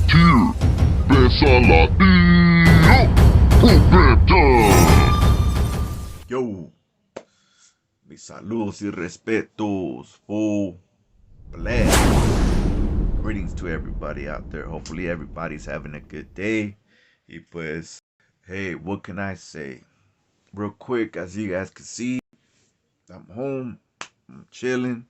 Here, Besa Latino Program Time. Yo, mis saludos y respetos, full blast. Greetings to everybody out there. Hopefully everybody's having a good day. Y pues, hey, what can I say? Real quick, as you guys can see, I'm home, I'm chilling,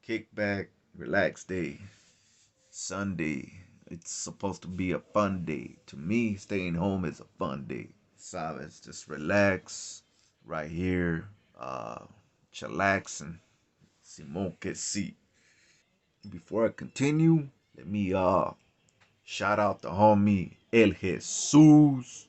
kick back, relaxed day. Sunday. It's supposed to be a fun day. To me, staying home is a fun day. Sabes, just relax right here, chillaxing. Simon que si. Before I continue, let me shout out the homie El Jesus.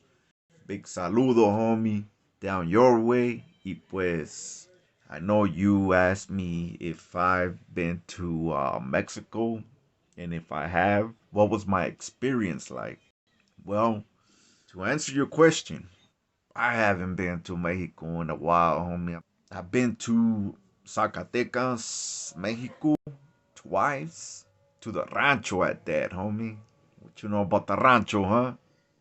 Big saludo, homie. Down your way. Y pues, I know you asked me if I've been to Mexico, and if I have, what was my experience like? Well, to answer your question, I haven't been to Mexico in a while, homie. I've been to Zacatecas, Mexico, twice. To the rancho at that, homie. What you know about the rancho, huh?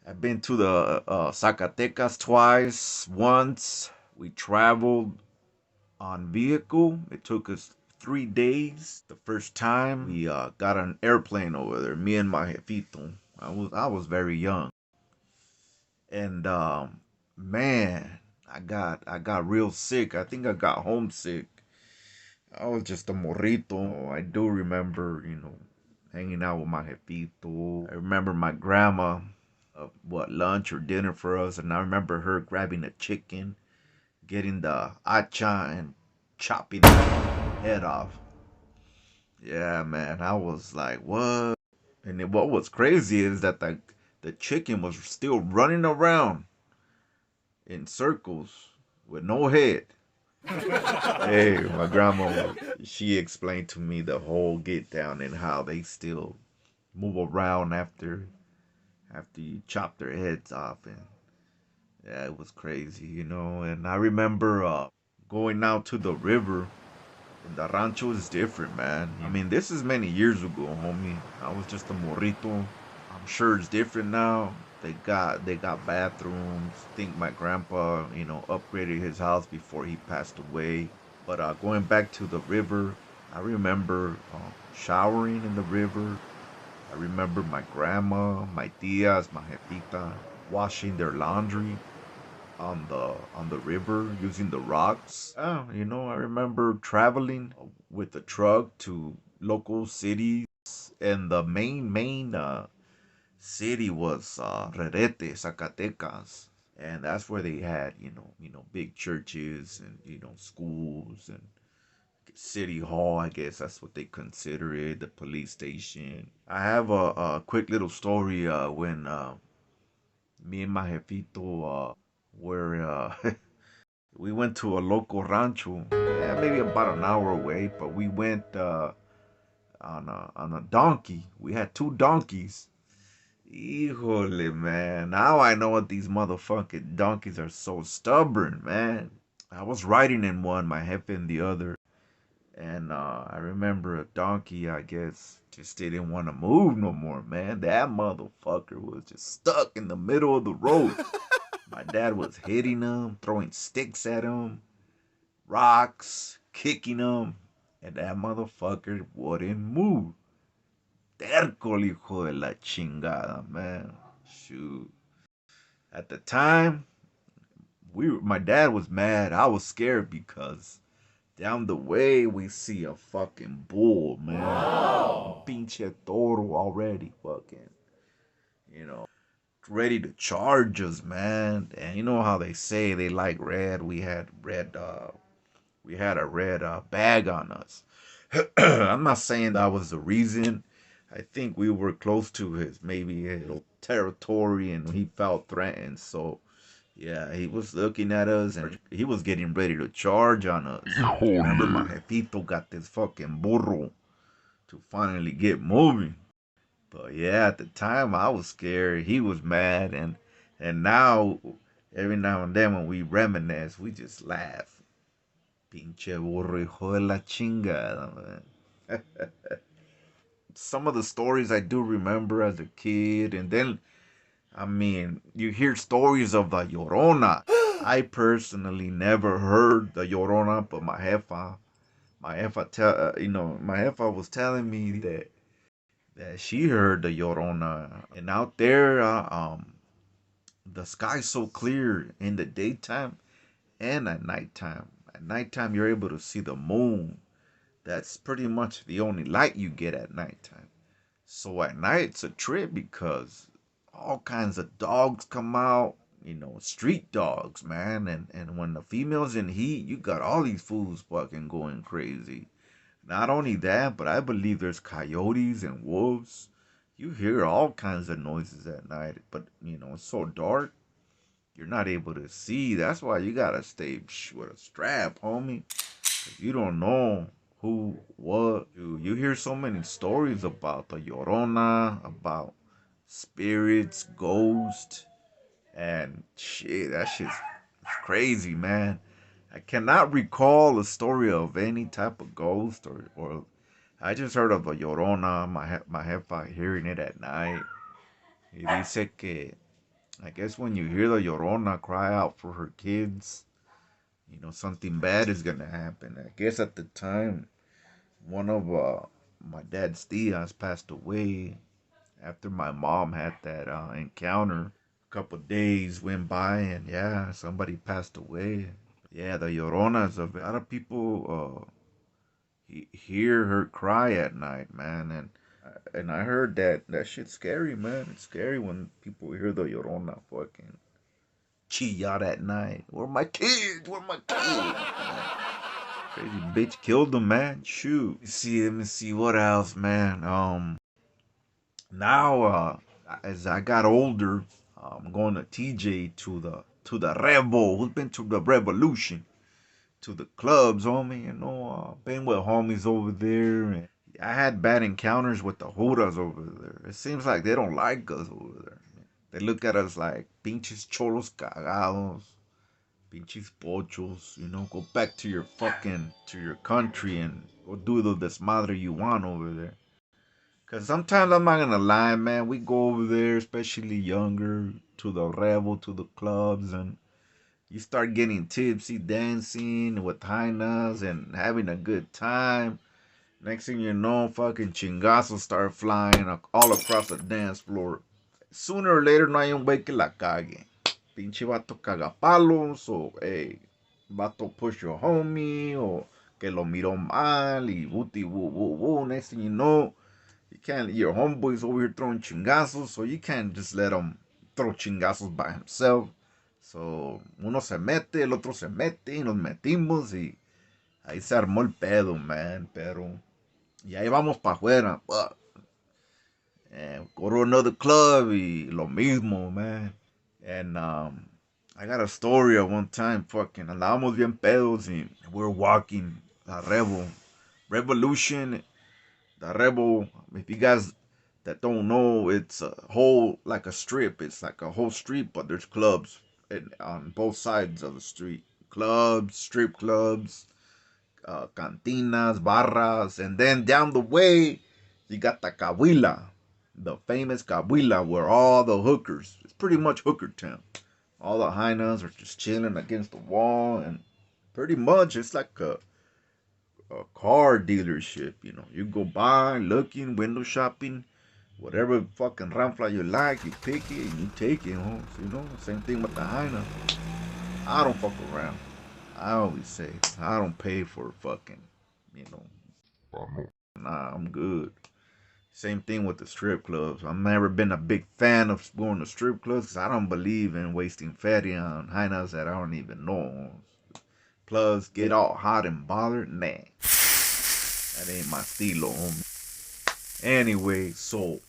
I've been to the Zacatecas twice. Once we traveled on vehicle. It took us 3 days. The first time we got an airplane over there, me and my jefito. I was very young, and man, I got real sick. I think I got homesick. I was just a morrito. I do remember, hanging out with my jefito. I remember my grandma, lunch or dinner for us, and I remember her grabbing a chicken, getting the hacha and chopping the head off. Yeah, man, I was like, what? And then what was crazy is that the chicken was still running around in circles with no head. Hey, my grandma, she explained to me the whole get down and how they still move around after you chop their heads off, and yeah, it was crazy. And I remember going out to the river. And the rancho is different, man. I mean, this is many years ago, homie. I was just a morrito. I'm sure it's different now. They got bathrooms. I think my grandpa, upgraded his house before he passed away. But going back to the river, I remember showering in the river. I remember my grandma, my tias, my jefita washing their laundry on the river using the rocks. Oh, I remember traveling with the truck to local cities, and the main city was Rerete, Zacatecas, and that's where they had big churches and schools and city hall. I guess that's what they consider it. The police station. I have a quick little story when me and my jefito were we went to a local rancho, yeah, maybe about an hour away, but we went on a donkey. We had two donkeys. Híjole, man. Now I know what these motherfucking donkeys are so stubborn, man. I was riding in one, my jefe in the other, and I remember a donkey, I guess, just didn't want to move no more, man. That motherfucker was just stuck in the middle of the road. My dad was hitting him, throwing sticks at him, rocks, kicking him, and that motherfucker wouldn't move. Terco, el hijo de la chingada, man. Shoot. At the time, my dad was mad. I was scared because down the way we see a fucking bull, man. Wow. Pinche toro already fucking, you know, ready to charge us, man. And you know how they say they like red. We had a red bag on us. I'm not saying that was the reason. I think we were close to his maybe his territory, and he felt threatened. So yeah, he was looking at us, and he was getting ready to charge on us. Remember, my jefito got this fucking burro to finally get moving. But yeah, at the time I was scared. He was mad, and now every now and then when we reminisce, we just laugh. Pinche burro hijo de la chingada, man. some of the stories I do remember as a kid, and then I mean, you hear stories of the Llorona. I personally never heard the Llorona, but my jefa was telling me that she heard the Llorona, and out there, the sky's so clear in the daytime and at nighttime. At nighttime, you're able to see the moon. That's pretty much the only light you get at nighttime. So at night, it's a trip because all kinds of dogs come out, street dogs, man. And when the female's in heat, you got all these fools fucking going crazy. Not only that, but I believe there's coyotes and wolves. You hear all kinds of noises at night, but it's so dark, you're not able to see. That's why you gotta stay with a strap, homie. 'Cause you don't know who, what. You hear so many stories about the Llorona, about spirits, ghosts, and shit. That shit's crazy, man. I cannot recall a story of any type of ghost or I just heard of a Llorona, my jefa hearing it at night. He dice que, I guess when you hear the Llorona cry out for her kids, something bad is gonna happen. I guess at the time, one of my dad's tias passed away after my mom had that encounter. A couple days went by, and yeah, somebody passed away. Yeah, the Lloronas of a lot of people hear her cry at night, man, and I heard that shit's scary, man. It's scary when people hear the Llorona fucking chillar at night. Where my kids? Where my kids? Crazy bitch killed them, man. Shoot. Let me see what else, man. Now, as I got older, I'm going to TJ to the Revo. Who's been to the Revolution? To the clubs, homie. Been with homies over there. And I had bad encounters with the Judas over there. It seems like they don't like us over there. They look at us like pinches cholos cagados, pinches pochos. Go back to your country and go do the desmadre you want over there. Cause sometimes I'm not gonna lie, man. We go over there, especially younger, to the Rebel, to the clubs, and you start getting tipsy, dancing with hyenas and having a good time. Next thing you know, fucking chingasos start flying all across the dance floor. Sooner or later, no hay un güey que la cague. Pinche vato cagapalos, o hey, vato push your homie, or que lo miró mal, y wooty woo woo woo. Next thing you know, you can't, your homeboy's over here throwing chingazos, so you can't just let him throw chingazos by himself. So, uno se mete, el otro se mete, y nos metimos, y ahí se armó el pedo, man, pero, y ahí vamos para afuera, go to another club, y lo mismo, man. And, I got a story of one time, fucking, andábamos bien pedos, y we're walking, Revolution, the Rebel, if you guys that don't know, it's a whole, like a strip. It's like a whole street, but there's clubs on both sides of the street. Clubs, strip clubs, cantinas, barras, and then down the way, you got the Cahuila, the famous Cahuila, where all the hookers, it's pretty much hooker town. All the hyenas are just chilling against the wall, and pretty much it's like a car dealership. You go by looking, window shopping, whatever fucking ramfla you like, you pick it and you take it home. Same thing with the hyena. I don't fuck around. I always say I don't pay for fucking, you know. Nah, I'm good. Same thing with the strip clubs. I've never been a big fan of going to strip clubs 'cause I don't believe in wasting fatty on hyenas that I don't even know. Plus, get all hot and bothered. Nah, that ain't my stilo, homie. Anyway, so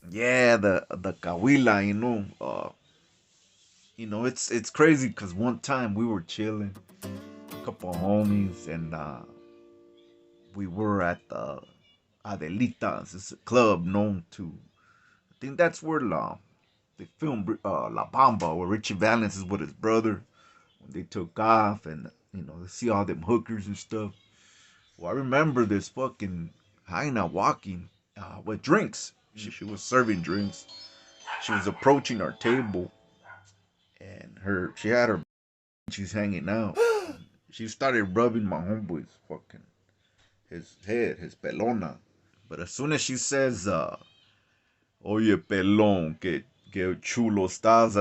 yeah, the Cahuila, it's crazy because one time we were chilling, a couple of homies, and we were at the Adelitas. It's a club known to, I think that's where they filmed La Bamba, where Richie Valens is with his brother when they took off, and they see all them hookers and stuff. Well, I remember this fucking hyena walking. with drinks. She was serving drinks. She was approaching our table, and she had her she's hanging out. She started rubbing my homeboy's fucking his head, his pelona. But as soon as she says, oye pelón, que chulo estás,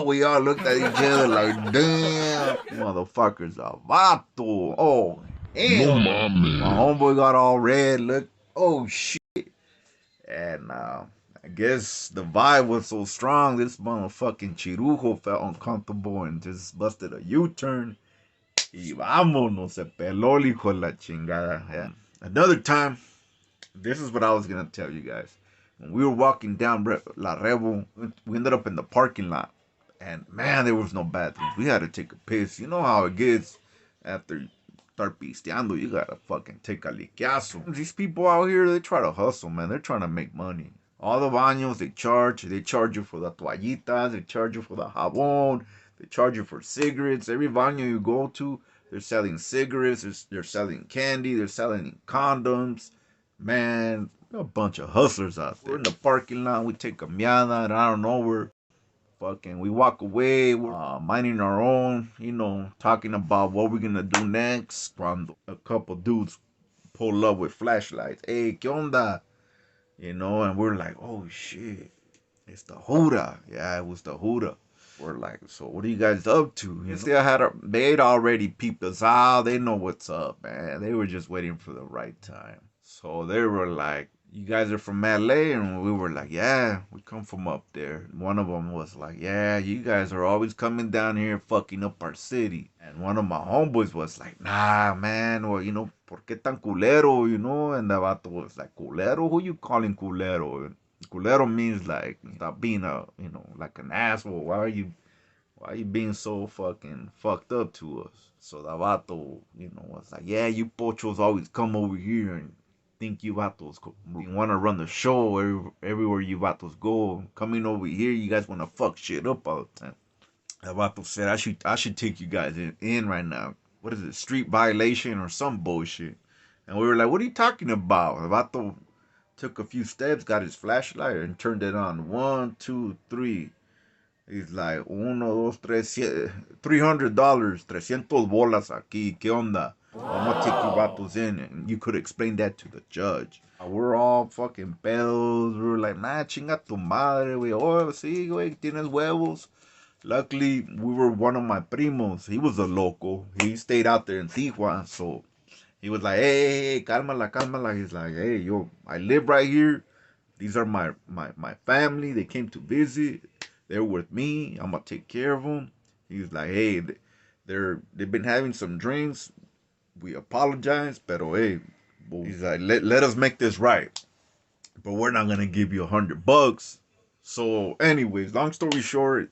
we all looked at each other like, damn, motherfuckers, a vato. Oh, No hell. My mames. homeboy got all red, look, oh shit. And I guess the vibe was so strong, this motherfucking chirujo felt uncomfortable and just busted a U-turn. Y vámonos, se peló el hijo de la chingada. Yeah. Another time, this is what I was gonna tell you guys. When we were walking down La Revo, we ended up in the parking lot. And man, there was no bathrooms. We had to take a piss. You know how it gets after you start pisteando. You gotta fucking take a liqueazo. These people out here, they try to hustle, man. They're trying to make money. All the baños they charge you for the toallitas, they charge you for the jabón, they charge you for cigarettes. Every baño you go to, they're selling cigarettes, they're selling candy, they're selling condoms. Man, a bunch of hustlers out there. We're in the parking lot, we take a miada, and I don't know, we walk away, we're minding our own, talking about what we're gonna do next. A couple dudes pull up with flashlights. Hey, ¿qué onda? And we're like, oh shit, it's the Huda. Yeah, it was the Huda. We're like, so what are you guys up to? They'd already peeped us out. They know what's up, man. They were just waiting for the right time. So they were like, you guys are from LA? And we were like, yeah, we come from up there. One of them was like, yeah, you guys are always coming down here fucking up our city. And one of my homeboys was like, nah, man, well, ¿por qué tan culero, And the vato was like, culero? Who you calling culero? Culero means like, stop being like an asshole. Why are you being so fucking fucked up to us? So the vato, was like, yeah, you pochos always come over here and think you vatos want to run the show everywhere you vatos go. Coming over here, you guys want to fuck shit up all the time. The vato said, I should take you guys in right now. What is it, street violation or some bullshit? And we were like, what are you talking about? The vato took a few steps, got his flashlight, and turned it on. 1, 2, 3. He's like, uno, dos, tres, $300, 300 bolas aquí, ¿qué onda? I'm gonna take you vatos in, and you could explain that to the judge. We're all fucking pedos. We were like, nah, chinga tu madre, güey. Oh, sí, güey, tienes huevos. Luckily, we were one of my primos. He was a local. He stayed out there in Tijuana, so he was like, hey, cálmala, cálmala. He's like, hey, yo, I live right here. These are my family. They came to visit. They're with me. I'm gonna take care of them. He's like, hey, they've been having some drinks. We apologize, pero hey, he's like, let us make this right. But we're not gonna give you $100. So, anyways, long story short,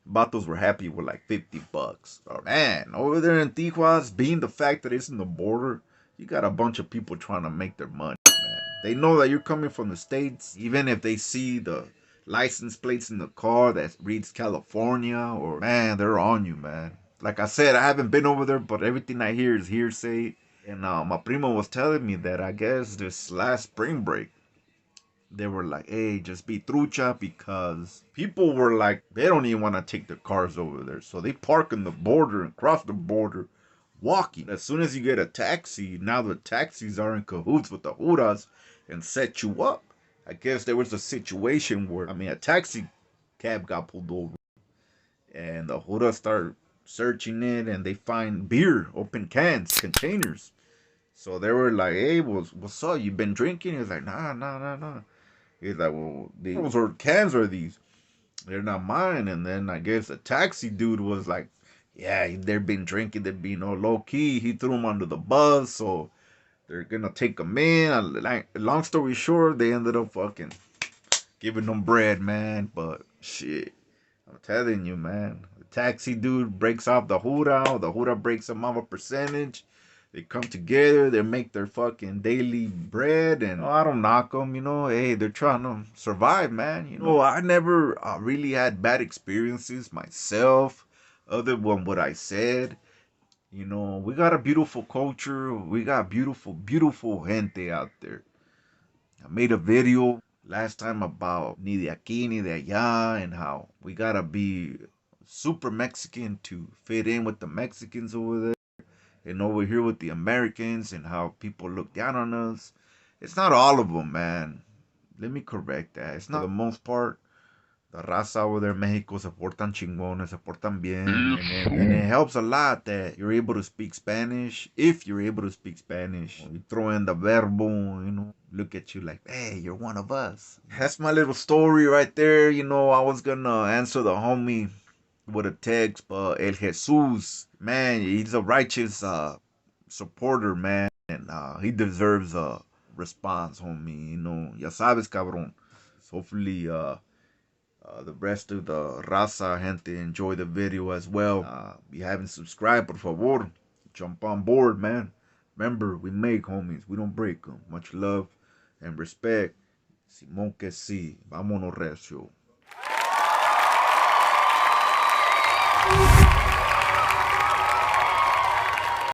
vatos were happy with like $50. Oh, man, over there in Tijuana, being the fact that it's in the border, you got a bunch of people trying to make their money, man. They know that you're coming from the States, even if they see the license plates in the car that reads California, or man, they're on you, man. Like I said, I haven't been over there, but everything I hear is hearsay. And my primo was telling me that I guess this last spring break, they were like, hey, just be trucha, because people were like, they don't even want to take their cars over there. So they park in the border and cross the border walking. As soon as you get a taxi, now the taxis are in cahoots with the Juras and set you up. I guess there was a situation where, a taxi cab got pulled over and the Juras start searching it and they find beer, open cans, containers. So they were like, hey, what's up? You been drinking? He's like, nah, nah, nah, nah. He's like, well, those are cans are these? They're not mine. And then I guess the taxi dude was like, yeah, they've been drinking. They're being all low key. He threw them under the bus. So they're going to take them in. Like, long story short, they ended up fucking giving them bread, man. But shit, I'm telling you, man. The taxi dude breaks off the Jura breaks him off a percentage. They come together, they make their fucking daily bread, and I don't knock them, hey, they're trying to survive, man. I never really had bad experiences myself, other than what I said. We got a beautiful culture, we got beautiful, beautiful gente out there. I made a video last time about ni de aquí ni de allá and how we gotta be super Mexican to fit in with the Mexicans over there and over here with the Americans and how people look down on us. It's not all of them, man. Let me correct that. It's not for the most part. The raza over there in Mexico se portan chingones, se portan bien. And it helps a lot that you're able to speak Spanish. If you're able to speak Spanish, you throw in the verbo, look at you like, hey, you're one of us. That's my little story right there. I was gonna answer the homie with a text, but El Jesus, man, he's a righteous supporter, man. And he deserves a response, homie. Ya sabes, cabrón. Hopefully, the rest of the raza gente enjoy the video as well. If you haven't subscribed, por favor, jump on board, man. Remember, we make homies, we don't break them. Much love and respect. Simón que sí, vámonos recio.